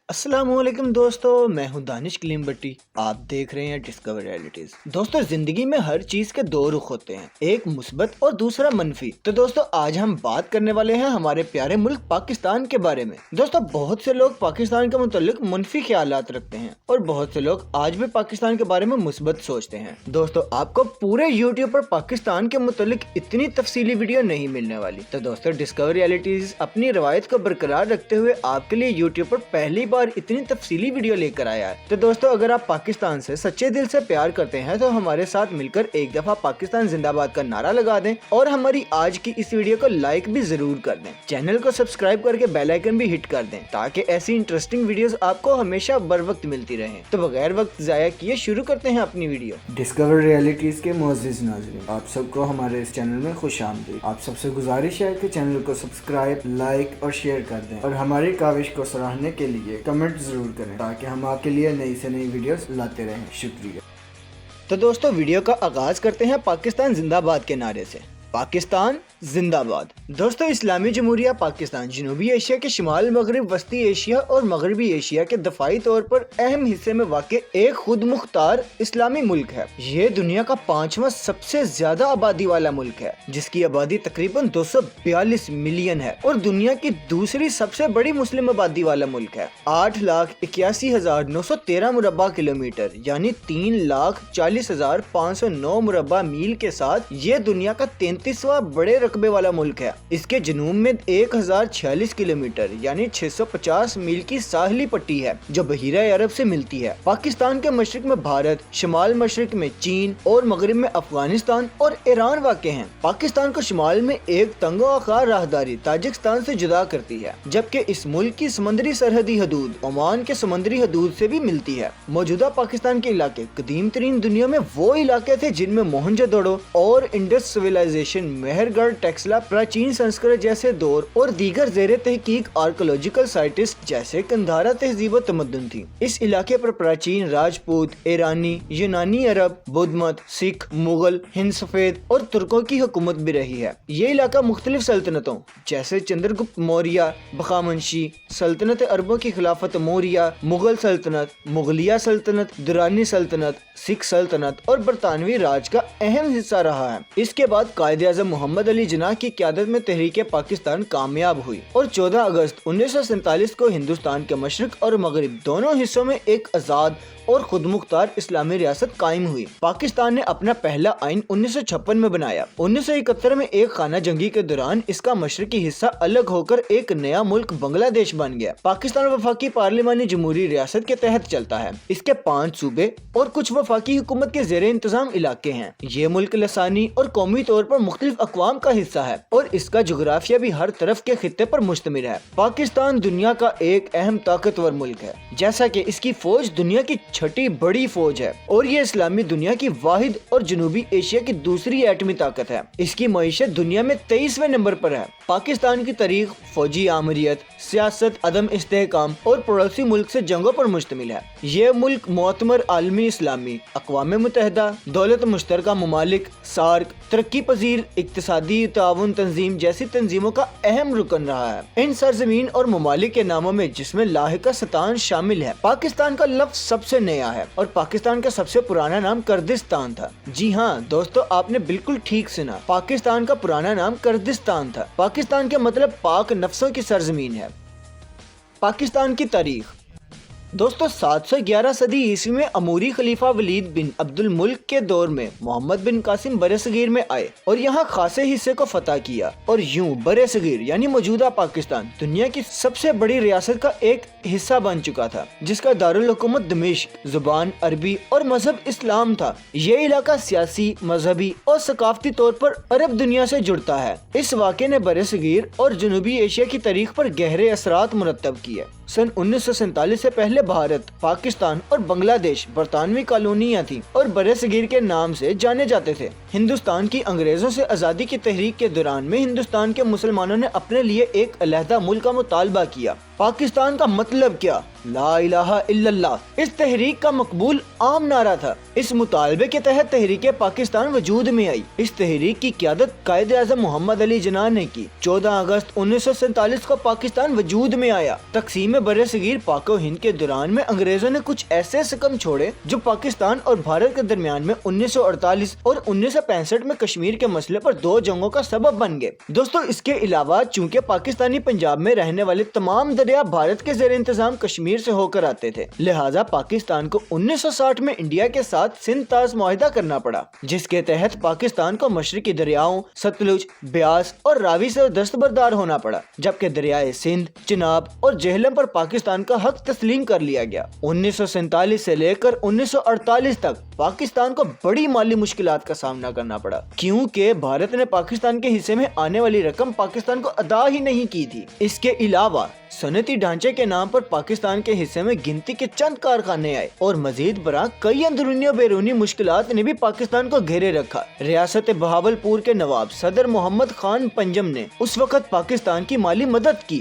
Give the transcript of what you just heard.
अस्सलाम वालेकुम दोस्तों, मैं हूं दानिश कलीम भट्टी। आप देख रहे हैं डिस्कवर रियलिटीज। दोस्तों, जिंदगी में हर चीज के दो रुख होते हैं, एक मुस्बत और दूसरा मनफी। तो दोस्तों, आज हम बात करने वाले हैं हमारे प्यारे मुल्क पाकिस्तान के बारे में। दोस्तों, बहुत से लोग पाकिस्तान के मुतालिक मनफी ख्यालात रखते हैं और बहुत से लोग आज भी पाकिस्तान के बारे में मुस्बत सोचते हैं। दोस्तों, आपको पूरे यूट्यूब पर पाकिस्तान के मुतालिक इतनी तफसीली वीडियो नहीं मिलने वाली। तो दोस्तों, डिस्कवर रियलिटीज अपनी रवायत को बरकरार रखते हुए आपके लिए यूट्यूब पर पहली बार इतनी तफसीली वीडियो लेकर आया है। तो दोस्तों, अगर आप पाकिस्तान से सच्चे दिल से प्यार करते हैं तो हमारे साथ मिलकर एक दफा पाकिस्तान जिंदाबाद का नारा लगा दें और हमारी आज की इस वीडियो को लाइक भी जरूर कर दें। चैनल को सब्सक्राइब करके बेल आइकन भी हिट कर दें ताकि ऐसी इंटरेस्टिंग वीडियोस आपको हमेशा बर वक्त मिलती रहें। तो बगैर वक्त जाया किए शुरू करते हैं अपनी वीडियो। डिस्कवर रियलिटीज के मुअज़्ज़िज़ नाज़रीन, आप सबको हमारे इस चैनल में खुश आमदीद। आप सबसे गुजारिश है कि चैनल को सब्सक्राइब, लाइक और शेयर कर दें और हमारी काविश को सराहने के लिए कमेंट जरूर करें ताकि हम आपके लिए नई से नई वीडियोस लाते रहें। शुक्रिया। तो दोस्तों, वीडियो का आगाज करते हैं पाकिस्तान जिंदाबाद के नारे से। पाकिस्तान जिंदाबाद। दोस्तों, इस्लामी जमहूरिया पाकिस्तान जनूबी एशिया के शिमाल मगरब, वस्ती एशिया और मगरबी एशिया के दफाई तौर पर अहम हिस्से में वाक़ एक खुद मुख्तार इस्लामी मुल्क है। ये दुनिया का 5वां सबसे ज्यादा आबादी वाला मुल्क है, जिसकी आबादी तकरीबन 242 मिलियन है और दुनिया की दूसरी सबसे बड़ी मुस्लिम आबादी वाला मुल्क है। 8,81,913 मुरब्बा किलोमीटर यानी 3,40,509 मुरब्बा मील के साथ ये दुनिया का 33वां बड़े रकबे वाला मुल्क है। इसके जनूब में 1046 किलोमीटर यानी 650 मील की साहली पट्टी है जो बहीरा अरब से मिलती है। पाकिस्तान के मशरक में भारत, शिमाल मशरक में चीन और मगरब में अफगानिस्तान और ईरान वाक़ हैं। पाकिस्तान को शिमाल में एक तंगो आकार राहदारी ताजिकिस्तान से जुदा करती है, जबकि इस मुल्क की समुद्री सरहदी हदूद ओमान के समुद्री हदूद से भी मिलती है। मौजूदा पाकिस्तान के इलाके कदीम तरीन दुनिया में वो इलाके थे जिनमें मोहनजोदड़ो और इंडस सिविलाइजेशन, मेहरगढ़, टेक्सला, प्राचीन संस्कृत जैसे दौर और दीगर ज़ेरे तहकीक आर्कोलॉजिकल साइट्स जैसे कंधारा तहजीब व तमद्दुन थी। इस इलाके पर प्राचीन राजपूत, ईरानी, यूनानी अरब, बौद्ध मत, सिख, मुगल, हिंद सफेद और तुर्कों की हुकूमत भी रही है। ये इलाका मुख्तलिफ सल्तनतों जैसे चंद्रगुप्त मौर्य, बखामनशी, सल्तनत अरबों की खिलाफत मौर्य, मुगल सल्तनत, मुगलिया सल्तनत, दुरानी सल्तनत, सिख सल्तनत और बरतानवी राज का अहम हिस्सा रहा है। इसके बाद कायद-ए-आज़म मोहम्मद अली जिन्ना की क़यादत में तहरीक पाकिस्तान कामयाब हुई और 14 अगस्त 1947 को हिंदुस्तान के मशरक और मगरब दोनों हिस्सों में एक आज़ाद और खुद मुख्तार इस्लामी रियासत कायम हुई। पाकिस्तान ने अपना पहला आइन 1956 में बनाया। 1971 में एक खाना जंगी के दौरान इसका मशरकी हिस्सा अलग होकर एक नया मुल्क बांग्लादेश बन गया। पाकिस्तान वफाकी पार्लिमानी जमहूरी रियासत के तहत चलता है। इसके 5 सूबे और कुछ वफाकी हुकूमत के ज़ेरे इंतजाम इलाके हैं। ये मुल्क लसानी और कौमी तौर पर मुख्तलिफ अक़वाम का हिस्सा है और इसका जोग्राफिया भी हर तरफ के खित्ते पर मुश्तमिल है। पाकिस्तान दुनिया का एक अहम ताकतवर मुल्क है, जैसा कि इसकी फौज दुनिया की 6ठी बड़ी फौज है और ये इस्लामी दुनिया की वाहिद और जनूबी एशिया की दूसरी एटमी ताकत है। इसकी मईशत दुनिया में 23वें नंबर पर है। पाकिस्तान की तारीख फौजी आमरीत, सियासत, अदम इस्तेहकाम और पड़ोसी मुल्क से जंगों पर मुश्तमिल है। ये मुल्क मोतमर आलमी इस्लामी, अक़वाम मुत्तहिदा, दौलत मुश्तरका ममालिक, सार्क, तरक्की पजीर इक़्तिसादी ताउन तंजीम जैसी तंजीमों का अहम रुकन रहा है। इन सरजमीन और ममालिक के नामों में जिसमें लाहिका सतान शामिल है। पाकिस्तान का लफ्ज़ सबसे नया है और पाकिस्तान का सबसे पुराना नाम कर्दिस्तान था। जी हाँ दोस्तों, आपने बिल्कुल ठीक सुना, पाकिस्तान का पुराना नाम कर्दिस्तान था। पाकिस्तान के मतलब पाक नफ्सों की सरजमीन है। पाकिस्तान की तारीख दोस्तों, 711 सदी ईस्वी में अमूरी खलीफा वलीद बिन अब्दुल मुल्क के दौर में मोहम्मद बिन कासिम बरे-सगीर में आए और यहाँ खासे हिस्से को फतह किया और यूं बरे-सगीर यानी मौजूदा पाकिस्तान दुनिया की सबसे बड़ी रियासत का एक हिस्सा बन चुका था, जिसका दारुल हुकूमत दमिश्क, जुबान अरबी और मजहब इस्लाम था। ये इलाका सियासी, मजहबी और सकाफती तौर पर अरब दुनिया से जुड़ता है। इस वाक़े ने बरे-सगीर और जनूबी एशिया की तारीख पर गहरे असरात मुरतब किए। सन 1947 से पहले भारत, पाकिस्तान और बांग्लादेश बरतानवी कॉलोनियां थीं और बरे-सगीर के नाम से जाने जाते थे। हिंदुस्तान की अंग्रेजों से आज़ादी की तहरीक के दौरान में हिंदुस्तान के मुसलमानों ने अपने लिए एक अलहदा मुल्क का मुतालबा किया। पाकिस्तान का मतलब क्या? لا الہ الا اللہ اس تحریک کا مقبول عام نعرہ تھا۔ اس مطالبے کے تحت تحریک پاکستان وجود میں آئی۔ اس تحریک کی قیادت قائد اعظم محمد علی جناح نے کی۔ 14 اگست 1947 کو پاکستان وجود میں آیا۔ تقسیم بر صغیر پاک و ہند کے دوران میں انگریزوں نے کچھ ایسے سکم چھوڑے جو پاکستان اور بھارت کے درمیان میں 1948 اور 1965 میں کشمیر کے مسئلے پر 2 جنگوں کا سبب بن گئے۔ دوستو اس کے علاوہ چونکہ پاکستانی پنجاب میں رہنے والے تمام دریا بھارت کے زیر انتظام کشمیر سے ہو کر آتے تھے، لہٰذا پاکستان کو 1960 میں انڈیا کے ساتھ سندھ طاس معاہدہ کرنا پڑا، جس کے تحت پاکستان کو مشرقی دریاؤں ستلج، بیاس اور راوی سے دستبردار ہونا پڑا، جبکہ دریائے سندھ، چناب اور جہلم پر پاکستان کا حق تسلیم کر لیا گیا۔ 1947 سے لے کر 1948 تک پاکستان کو بڑی مالی مشکلات کا سامنا کرنا پڑا، کیونکہ بھارت نے پاکستان کے حصے میں آنے والی رقم پاکستان کو ادا ہی نہیں کی تھی۔ اس کے علاوہ صنعتی ڈھانچے کے نام پر پاکستان کے حصے میں گنتی کے چند کارخانے آئے اور مزید برآں کئی اندرونی و بیرونی مشکلات نے بھی پاکستان کو گھیرے رکھا۔ ریاست بہاولپور کے نواب صدر محمد خان پنجم نے اس وقت پاکستان کی مالی مدد کی